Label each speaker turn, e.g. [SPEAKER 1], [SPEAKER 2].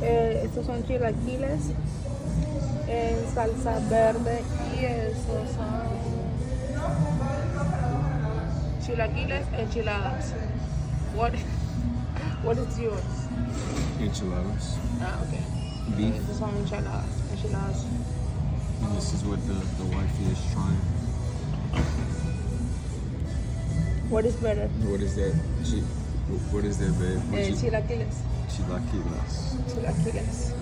[SPEAKER 1] Estos son chilaquiles en salsa verde y esos son chilaquiles enchiladas. What is yours?
[SPEAKER 2] Enchiladas.
[SPEAKER 1] Ah, okay.
[SPEAKER 2] Beef.
[SPEAKER 1] Estos son enchiladas.
[SPEAKER 2] And this is what the wifey is trying.
[SPEAKER 1] What is better?
[SPEAKER 2] What is that? What is that, babe?
[SPEAKER 1] Chilaquiles.
[SPEAKER 2] Chilaquiles.
[SPEAKER 1] Chilaquiles.